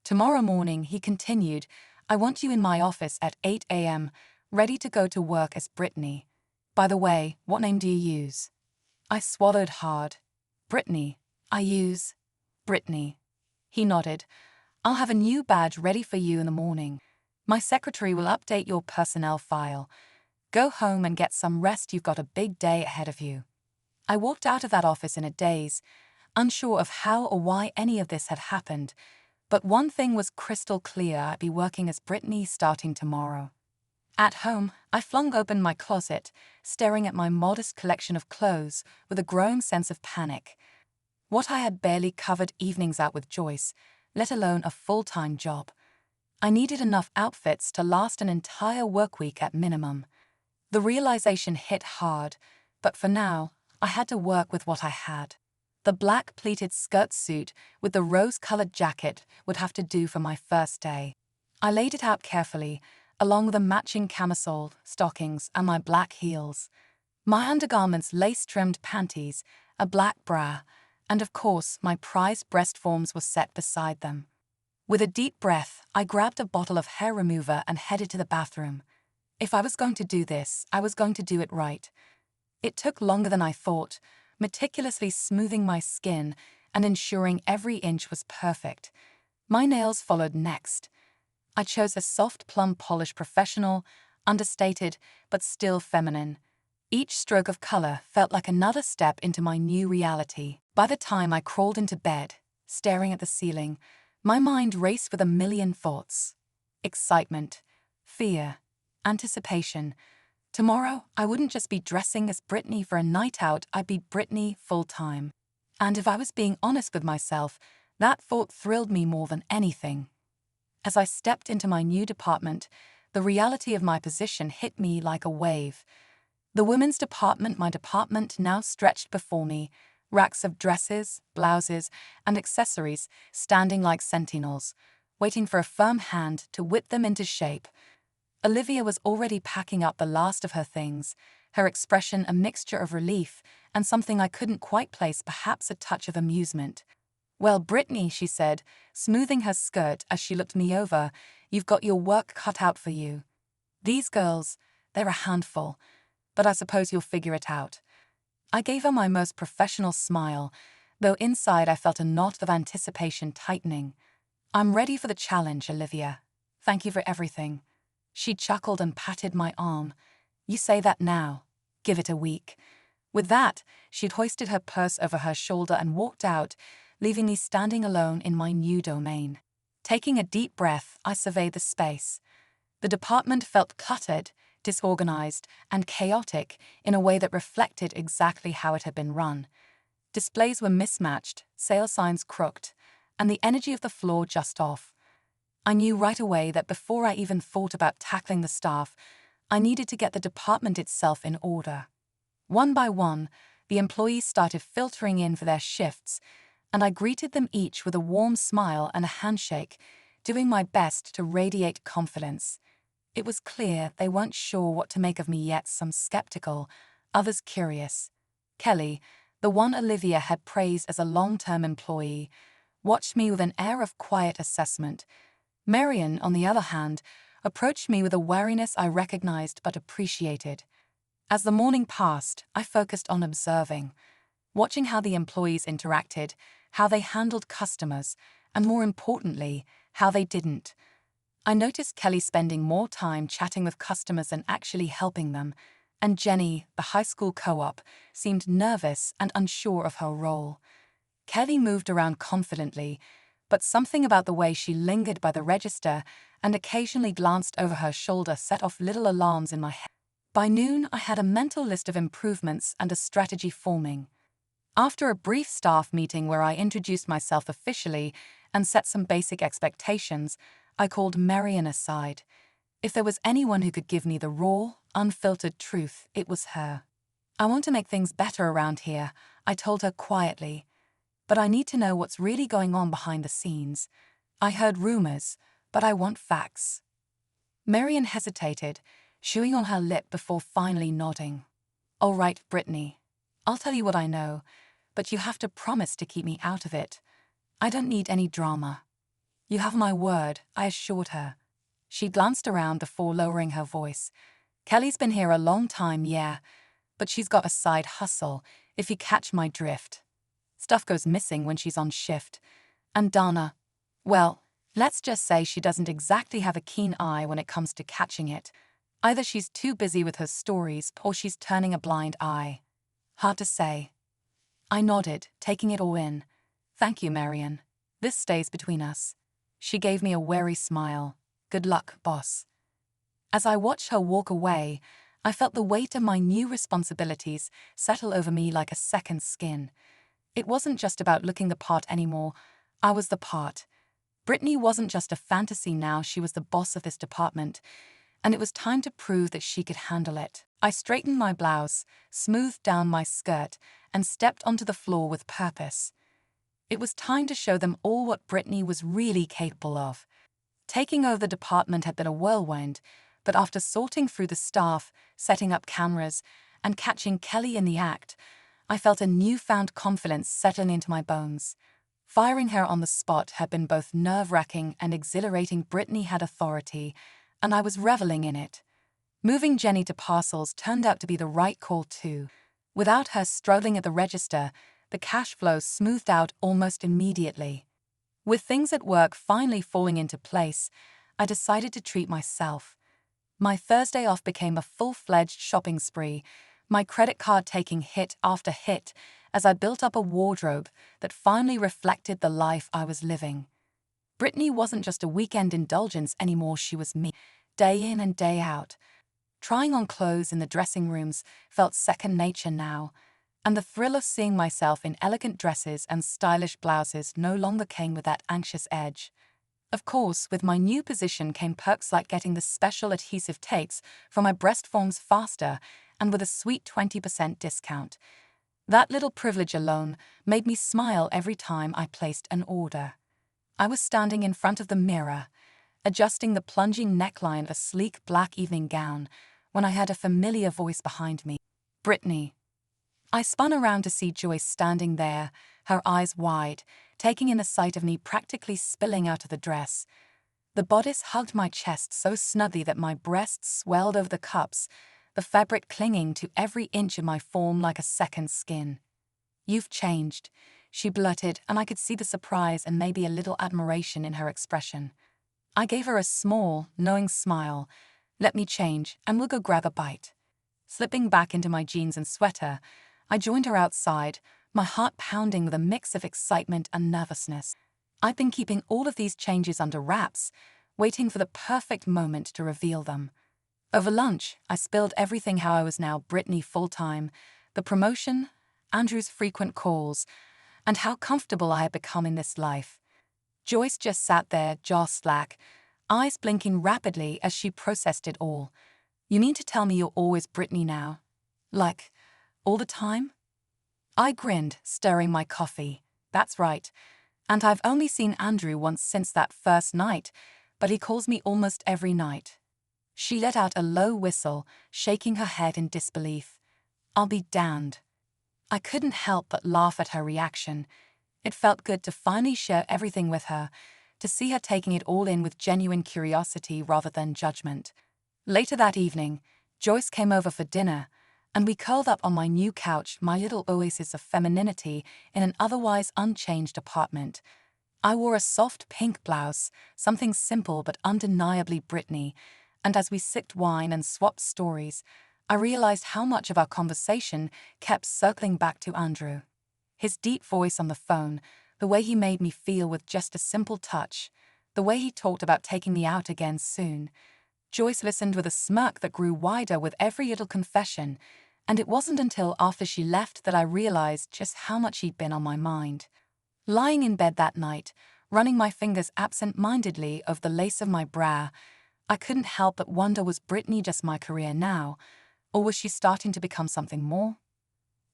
Speaker 1: "Tomorrow morning," he continued, "I want you in my office at 8 a.m., ready to go to work as Brittany. By the way, what name do you use?" I swallowed hard. Brittany. I use Brittany. He nodded. I'll have a new badge ready for you in the morning. My secretary will update your personnel file. Go home and get some rest, you've got a big day ahead of you. I walked out of that office in a daze, unsure of how or why any of this had happened, but one thing was crystal clear: I'd be working as Brittany starting tomorrow. At home, I flung open my closet, staring at my modest collection of clothes with a growing sense of panic. What I had barely covered evenings out with Joyce, let alone a full-time job. I needed enough outfits to last an entire work week at minimum. The realization hit hard, but for now, I had to work with what I had. The black pleated skirt suit with the rose-colored jacket would have to do for my first day. I laid it out carefully, along with a matching camisole, stockings, and my black heels. My undergarments, lace-trimmed panties, a black bra, and of course, my prized breast forms were set beside them. With a deep breath, I grabbed a bottle of hair remover and headed to the bathroom. If I was going to do this, I was going to do it right. It took longer than I thought, meticulously smoothing my skin and ensuring every inch was perfect. My nails followed next. I chose a soft plum polish, professional, understated, but still feminine. Each stroke of color felt like another step into my new reality. By the time I crawled into bed, staring at the ceiling, my mind raced with a million thoughts. Excitement, fear, anticipation. Tomorrow, I wouldn't just be dressing as Brittany for a night out, I'd be Brittany full-time. And if I was being honest with myself, that thought thrilled me more than anything. As I stepped into my new department, the reality of my position hit me like a wave. The women's department, my department, now stretched before me, racks of dresses, blouses, and accessories standing like sentinels, waiting for a firm hand to whip them into shape. Olivia was already packing up the last of her things, her expression a mixture of relief and something I couldn't quite place, perhaps a touch of amusement. "Well, Brittany," she said, smoothing her skirt as she looked me over, "you've got your work cut out for you. These girls, they're a handful, but I suppose you'll figure it out." I gave her my most professional smile, though inside I felt a knot of anticipation tightening. "I'm ready for the challenge, Olivia. Thank you for everything." She chuckled and patted my arm. "You say that now. Give it a week." With that, she'd hoisted her purse over her shoulder and walked out, leaving me standing alone in my new domain. Taking a deep breath, I surveyed the space. The department felt cluttered, disorganized, and chaotic in a way that reflected exactly how it had been run. Displays were mismatched, sale signs crooked, and the energy of the floor just off. I knew right away that before I even thought about tackling the staff, I needed to get the department itself in order. One by one, the employees started filtering in for their shifts, and I greeted them each with a warm smile and a handshake, doing my best to radiate confidence. It was clear they weren't sure what to make of me yet, some skeptical, others curious. Kelly, the one Olivia had praised as a long-term employee, watched me with an air of quiet assessment. Marian, on the other hand, approached me with a wariness I recognized but appreciated. As the morning passed, I focused on observing, watching how the employees interacted, how they handled customers, and more importantly, how they didn't. I noticed Kelly spending more time chatting with customers than actually helping them, and Jenny, the high school co-op, seemed nervous and unsure of her role. Kelly moved around confidently, but something about the way she lingered by the register and occasionally glanced over her shoulder set off little alarms in my head. By noon, I had a mental list of improvements and a strategy forming. After a brief staff meeting where I introduced myself officially and set some basic expectations, I called Marian aside. If there was anyone who could give me the raw, unfiltered truth, it was her. "I want to make things better around here," I told her quietly. "But I need to know what's really going on behind the scenes. I heard rumors, but I want facts." Marian hesitated, chewing on her lip before finally nodding. "All right, Brittany. I'll tell you what I know, but you have to promise to keep me out of it. I don't need any drama." "You have my word," I assured her. She glanced around before lowering her voice. "Kelly's been here a long time, yeah, but she's got a side hustle. if you catch my drift. Stuff goes missing when she's on shift. And Dana, well, let's just say she doesn't exactly have a keen eye when it comes to catching it. Either she's too busy with her stories or she's turning a blind eye. Hard to say. I nodded, taking it all in. Thank you, Marion. This stays between us. She gave me a wary smile. Good luck, boss. As I watched her walk away, I felt the weight of my new responsibilities settle over me like a second skin. It wasn't just about looking the part anymore. I was the part. Brittany wasn't just a fantasy now, she was the boss of this department, and it was time to prove that she could handle it. I straightened my blouse, smoothed down my skirt, and stepped onto the floor with purpose. It was time to show them all what Brittany was really capable of. Taking over the department had been a whirlwind, but after sorting through the staff, setting up cameras, and catching Kelly in the act, I felt a newfound confidence settling into my bones. Firing her on the spot had been both nerve-wracking and exhilarating. Brittany had authority, and I was reveling in it. Moving Jenny to parcels turned out to be the right call too. Without her struggling at the register, the cash flow smoothed out almost immediately. With things at work finally falling into place, I decided to treat myself. My Thursday off became a full-fledged shopping spree, my credit card taking hit after hit as I built up a wardrobe that finally reflected the life I was living. Brittany wasn't just a weekend indulgence anymore, she was me, day in and day out. Trying on clothes in the dressing rooms felt second nature now, and the thrill of seeing myself in elegant dresses and stylish blouses no longer came with that anxious edge. Of course, with my new position came perks like getting the special adhesive tapes for my breast forms faster and with a sweet 20% discount. That little privilege alone made me smile every time I placed an order. I was standing in front of the mirror, adjusting the plunging neckline of a sleek black evening gown, when I heard a familiar voice behind me. Brittany. I spun around to see Joyce standing there, her eyes wide, taking in the sight of me practically spilling out of the dress. The bodice hugged my chest so snugly that my breasts swelled over the cups, the fabric clinging to every inch of my form like a second skin. You've changed, she blurted, and I could see the surprise and maybe a little admiration in her expression. I gave her a small, knowing smile. Let me change, and we'll go grab a bite. Slipping back into my jeans and sweater, I joined her outside, my heart pounding with a mix of excitement and nervousness. I'd been keeping all of these changes under wraps, waiting for the perfect moment to reveal them. Over lunch, I spilled everything: how I was now Brittany full-time, the promotion, Andrew's frequent calls, and how comfortable I had become in this life. Joyce just sat there, jaw slack, eyes blinking rapidly as she processed it all. You mean to tell me you're always Brittany now? Like, all the time? I grinned, stirring my coffee. That's right. And I've only seen Andrew once since that first night, but he calls me almost every night. She let out a low whistle, shaking her head in disbelief. I'll be damned. I couldn't help but laugh at her reaction. It felt good to finally share everything with her, to see her taking it all in with genuine curiosity rather than judgment. Later that evening, Joyce came over for dinner, and we curled up on my new couch, my little oasis of femininity in an otherwise unchanged apartment. I wore a soft pink blouse, something simple but undeniably Brittany, and as we sipped wine and swapped stories, I realized how much of our conversation kept circling back to Andrew. His deep voice on the phone, the way he made me feel with just a simple touch, the way he talked about taking me out again soon. Joyce listened with a smirk that grew wider with every little confession, and it wasn't until after she left that I realized just how much he'd been on my mind. Lying in bed that night, running my fingers absent-mindedly over the lace of my brow, I couldn't help but wonder, was Brittany just my career now, or was she starting to become something more?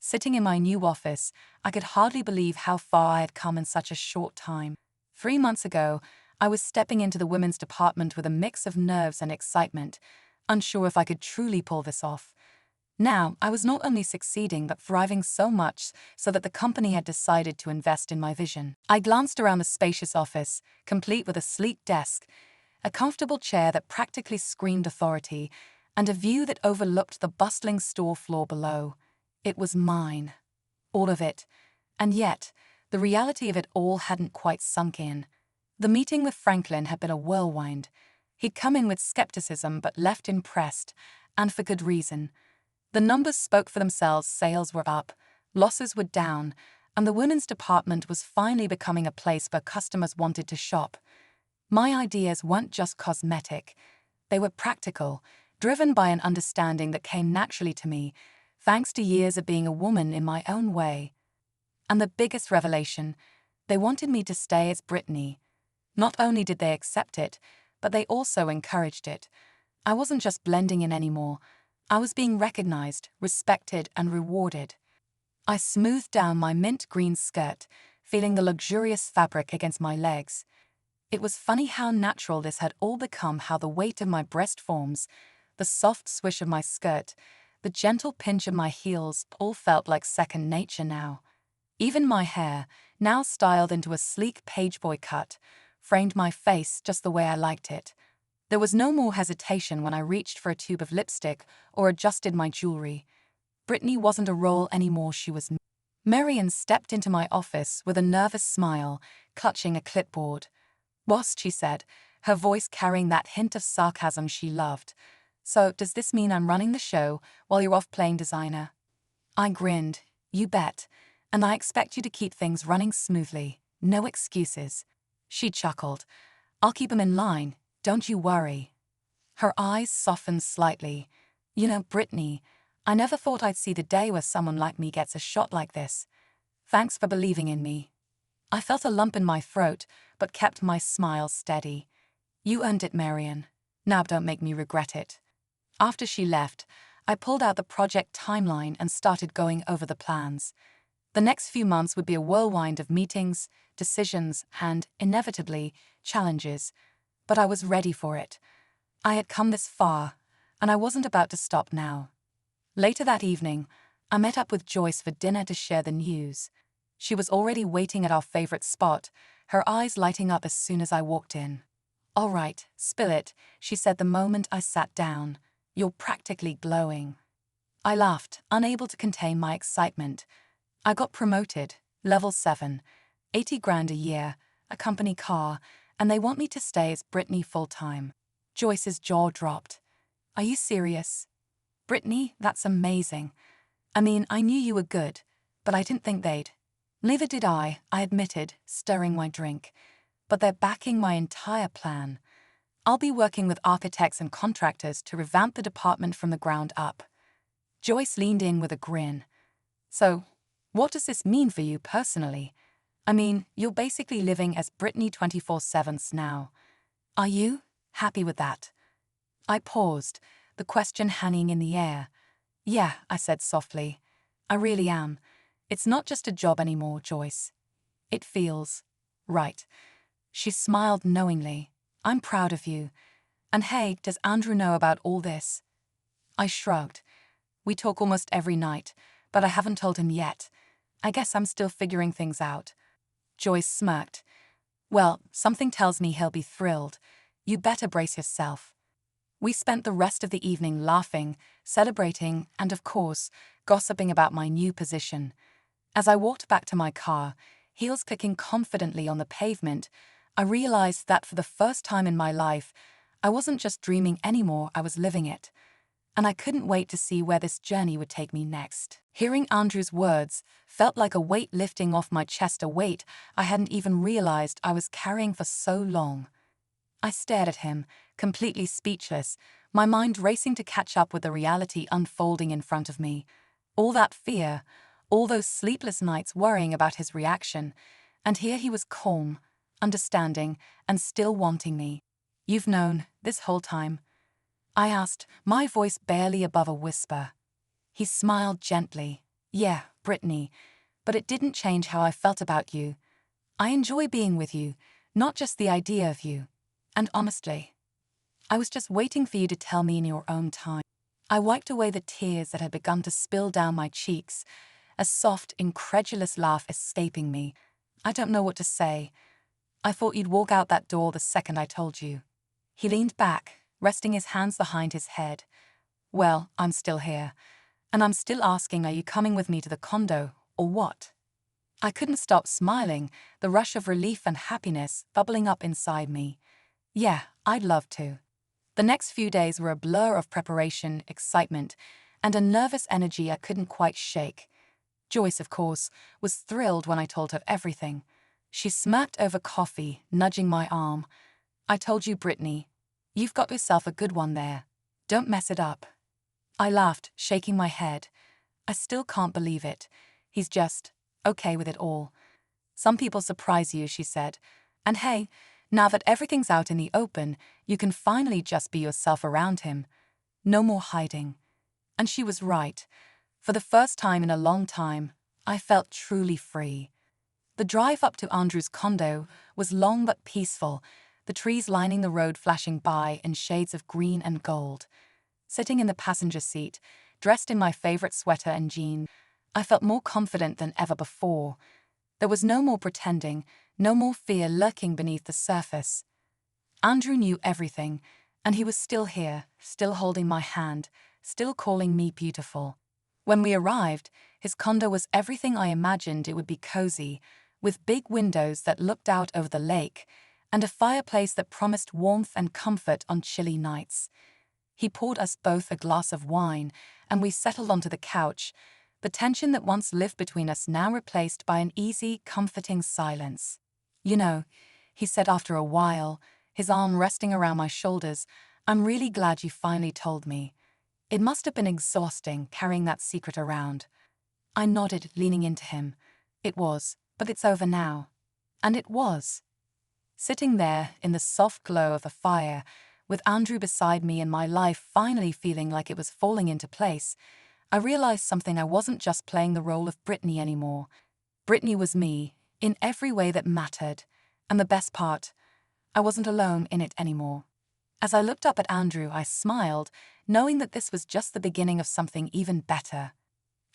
Speaker 1: Sitting in my new office, I could hardly believe how far I had come in such a short time. 3 months ago, I was stepping into the women's department with a mix of nerves and excitement, unsure if I could truly pull this off. Now, I was not only succeeding but thriving so much so that the company had decided to invest in my vision. I glanced around the spacious office, complete with a sleek desk, a comfortable chair that practically screamed authority, and a view that overlooked the bustling store floor below. It was mine. all of it. And yet, the reality of it all hadn't quite sunk in. The meeting with Franklin had been a whirlwind. He'd come in with skepticism but left impressed, and for good reason. The numbers spoke for themselves, sales were up, losses were down, and the women's department was finally becoming a place where customers wanted to shop. My ideas weren't just cosmetic. They were practical, driven by an understanding that came naturally to me, thanks to years of being a woman in my own way. And the biggest revelation, they wanted me to stay as Brittany. Not only did they accept it, but they also encouraged it. I wasn't just blending in anymore. I was being recognized, respected, and rewarded. I smoothed down my mint green skirt, feeling the luxurious fabric against my legs. It was funny how natural this had all become, how the weight of my breast forms, the soft swish of my skirt, the gentle pinch of my heels all felt like second nature now. Even my hair, now styled into a sleek pageboy cut, framed my face just the way I liked it. There was no more hesitation when I reached for a tube of lipstick or adjusted my jewelry. Brittany wasn't a role anymore, she was me. Marian stepped into my office with a nervous smile, clutching a clipboard. "Boss," she said, her voice carrying that hint of sarcasm she loved. "So, does this mean I'm running the show while you're off playing designer?" I grinned. "You bet. And I expect you to keep things running smoothly. No excuses." She chuckled. "I'll keep 'em in line. Don't you worry." Her eyes softened slightly. "You know, Brittany, I never thought I'd see the day where someone like me gets a shot like this. Thanks for believing in me." I felt a lump in my throat, but kept my smile steady. "You earned it, Marian. Now don't make me regret it." After she left, I pulled out the project timeline and started going over the plans. The next few months would be a whirlwind of meetings, decisions, and, inevitably, challenges. But I was ready for it. I had come this far, and I wasn't about to stop now. Later that evening, I met up with Joyce for dinner to share the news. She was already waiting at our favorite spot, her eyes lighting up as soon as I walked in. "All right, spill it," she said the moment I sat down. "You're practically glowing." I laughed, unable to contain my excitement. I got promoted, level 7, 80 grand a year, a company car, and they want me to stay as Brittany full-time. Joyce's jaw dropped. "Are you serious?" "Brittany, that's amazing. I mean, I knew you were good, but I didn't think they'd." "Neither did I admitted, stirring my drink. "But they're backing my entire plan. I'll be working with architects and contractors to revamp the department from the ground up." Joyce leaned in with a grin. "So, what does this mean for you personally? I mean, you're basically living as Brittany 24/7 now. Are you happy with that?" I paused, the question hanging in the air. "Yeah," I said softly. "I really am. It's not just a job anymore, Joyce. It feels right." She smiled knowingly. "I'm proud of you. And hey, does Andrew know about all this?" I shrugged. "We talk almost every night, but I haven't told him yet. I guess I'm still figuring things out." Joyce smirked. "Well, something tells me he'll be thrilled. You better brace yourself." We spent the rest of the evening laughing, celebrating, and of course, gossiping about my new position. As I walked back to my car, heels clicking confidently on the pavement, I realized that for the first time in my life, I wasn't just dreaming anymore, I was living it. And I couldn't wait to see where this journey would take me next. Hearing Andrew's words felt like a weight lifting off my chest, a weight I hadn't even realized I was carrying for so long. I stared at him, completely speechless, my mind racing to catch up with the reality unfolding in front of me. All that fear, all those sleepless nights worrying about his reaction, and here he was calm, understanding, and still wanting me. "You've known this whole time?" I asked, my voice barely above a whisper. He smiled gently. "Yeah, Brittany, but it didn't change how I felt about you. I enjoy being with you, not just the idea of you. And honestly, I was just waiting for you to tell me in your own time." I wiped away the tears that had begun to spill down my cheeks, a soft, incredulous laugh escaping me. "I don't know what to say. I thought you'd walk out that door the second I told you." He leaned back, resting his hands behind his head. "Well, I'm still here. And I'm still asking, are you coming with me to the condo, or what? I couldn't stop smiling, the rush of relief and happiness bubbling up inside me. Yeah, I'd love to. The next few days were a blur of preparation, excitement, and a nervous energy I couldn't quite shake. Joyce, of course, was thrilled when I told her everything. She smirked over coffee, nudging my arm. "I told you, Brittany. You've got yourself a good one there. Don't mess it up." I laughed, shaking my head. I still can't believe it. He's just okay with it all. "Some people surprise you," she said. "And hey, now that everything's out in the open, you can finally just be yourself around him. No more hiding." And she was right. For the first time in a long time, I felt truly free. The drive up to Andrew's condo was long but peaceful, the trees lining the road flashing by in shades of green and gold. Sitting in the passenger seat, dressed in my favorite sweater and jeans, I felt more confident than ever before. There was no more pretending, no more fear lurking beneath the surface. Andrew knew everything, and he was still here, still holding my hand, still calling me beautiful. When we arrived, his condo was everything I imagined it would be: cozy, with big windows that looked out over the lake, and a fireplace that promised warmth and comfort on chilly nights. He poured us both a glass of wine, and we settled onto the couch, the tension that once lived between us now replaced by an easy, comforting silence. "You know," he said after a while, his arm resting around my shoulders, "I'm really glad you finally told me. It must have been exhausting carrying that secret around." I nodded, leaning into him. "It was, but it's over now." And it was. Sitting there in the soft glow of the fire, with Andrew beside me and my life finally feeling like it was falling into place, I realized something: I wasn't just playing the role of Brittany anymore. Brittany was me, in every way that mattered. And the best part, I wasn't alone in it anymore. As I looked up at Andrew, I smiled, knowing that this was just the beginning of something even better.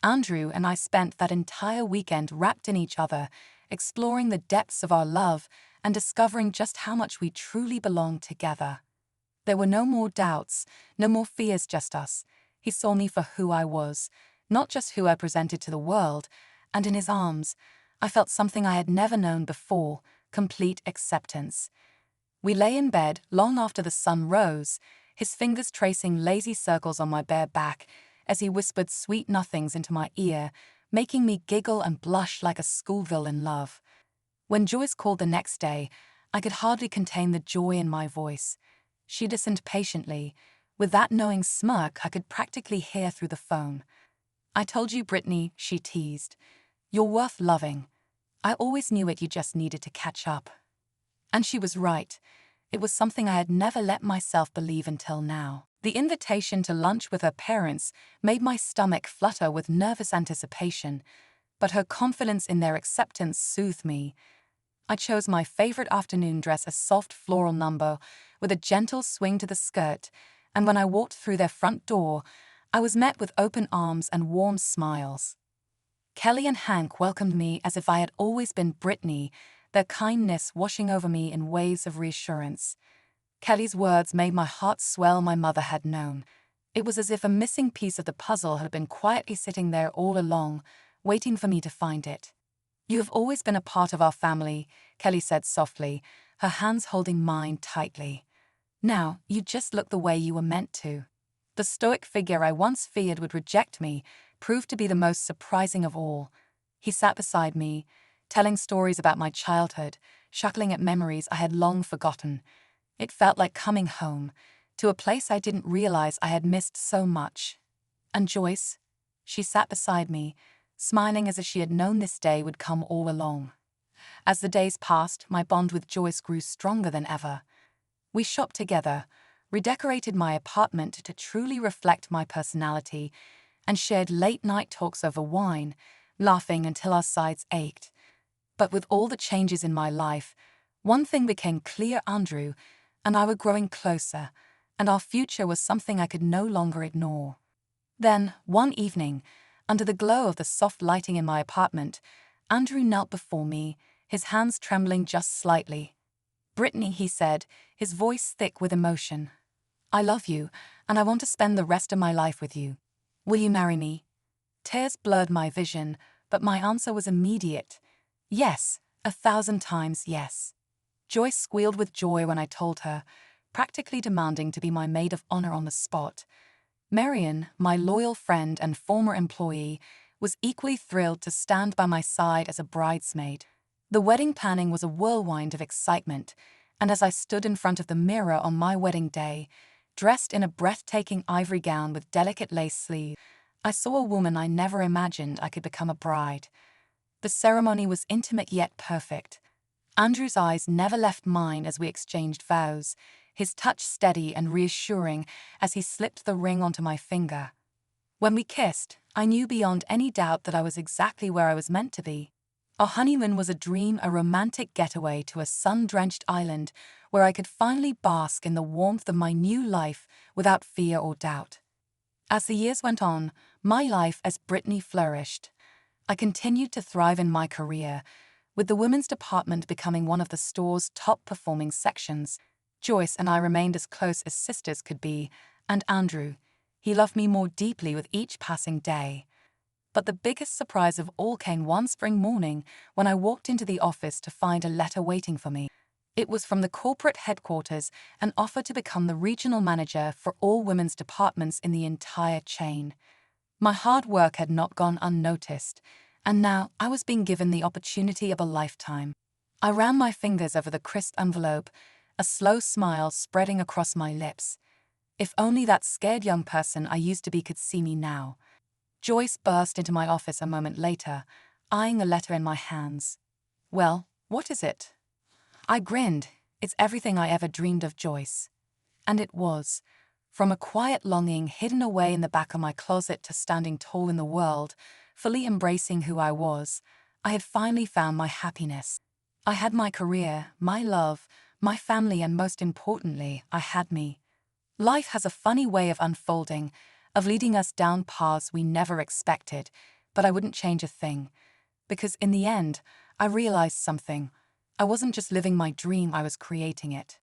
Speaker 1: Andrew and I spent that entire weekend wrapped in each other, exploring the depths of our love and discovering just how much we truly belonged together. There were no more doubts, no more fears, just us. He saw me for who I was, not just who I presented to the world, and in his arms, I felt something I had never known before: complete acceptance. We lay in bed long after the sun rose, his fingers tracing lazy circles on my bare back as he whispered sweet nothings into my ear, making me giggle and blush like a schoolgirl in love. When Joyce called the next day, I could hardly contain the joy in my voice. She listened patiently, with that knowing smirk I could practically hear through the phone. "I told you, Brittany," she teased. "You're worth loving. I always knew it, you just needed to catch up." And she was right. It was something I had never let myself believe until now. The invitation to lunch with her parents made my stomach flutter with nervous anticipation, but her confidence in their acceptance soothed me. I chose my favorite afternoon dress, a soft floral number with a gentle swing to the skirt, and when I walked through their front door, I was met with open arms and warm smiles. Kelly and Hank welcomed me as if I had always been Brittany, their kindness washing over me in waves of reassurance. Kelly's words made my heart swell. My mother had known. It was as if a missing piece of the puzzle had been quietly sitting there all along, waiting for me to find it. "You have always been a part of our family," Kelly said softly, her hands holding mine tightly. "Now, you just look the way you were meant to." The stoic figure I once feared would reject me proved to be the most surprising of all. He sat beside me, telling stories about my childhood, chuckling at memories I had long forgotten. It felt like coming home, to a place I didn't realize I had missed so much. And Joyce? She sat beside me, smiling as if she had known this day would come all along. As the days passed, my bond with Joyce grew stronger than ever. We shopped together, redecorated my apartment to truly reflect my personality, and shared late-night talks over wine, laughing until our sides ached. But with all the changes in my life, one thing became clear: Andrew and I were growing closer, and our future was something I could no longer ignore. Then, one evening, under the glow of the soft lighting in my apartment, Andrew knelt before me, his hands trembling just slightly. "Brittany," he said, his voice thick with emotion, "I love you, and I want to spend the rest of my life with you. Will you marry me?" Tears blurred my vision, but my answer was immediate. Yes, 1,000 times yes. Joyce squealed with joy when I told her, practically demanding to be my maid of honor on the spot. Marion, my loyal friend and former employee, was equally thrilled to stand by my side as a bridesmaid. The wedding planning was a whirlwind of excitement, and as I stood in front of the mirror on my wedding day, dressed in a breathtaking ivory gown with delicate lace sleeves, I saw a woman I never imagined I could become a bride. The ceremony was intimate yet perfect. Andrew's eyes never left mine as we exchanged vows, his touch steady and reassuring as he slipped the ring onto my finger. When we kissed, I knew beyond any doubt that I was exactly where I was meant to be. Our honeymoon was a dream, a romantic getaway to a sun-drenched island where I could finally bask in the warmth of my new life without fear or doubt. As the years went on, my life as Brittany flourished. I continued to thrive in my career, with the women's department becoming one of the store's top-performing sections. Joyce and I remained as close as sisters could be, and Andrew, he loved me more deeply with each passing day. But the biggest surprise of all came one spring morning when I walked into the office to find a letter waiting for me. It was from the corporate headquarters, an offer to become the regional manager for all women's departments in the entire chain. My hard work had not gone unnoticed, and now I was being given the opportunity of a lifetime. I ran my fingers over the crisp envelope, a slow smile spreading across my lips. If only that scared young person I used to be could see me now. Joyce burst into my office a moment later, eyeing the letter in my hands. "Well, what is it?" I grinned. "It's everything I ever dreamed of, Joyce." And it was. From a quiet longing hidden away in the back of my closet to standing tall in the world, fully embracing who I was, I had finally found my happiness. I had my career, my love, my family, and most importantly, I had me. Life has a funny way of unfolding, of leading us down paths we never expected, but I wouldn't change a thing. Because in the end, I realized something. I wasn't just living my dream, I was creating it.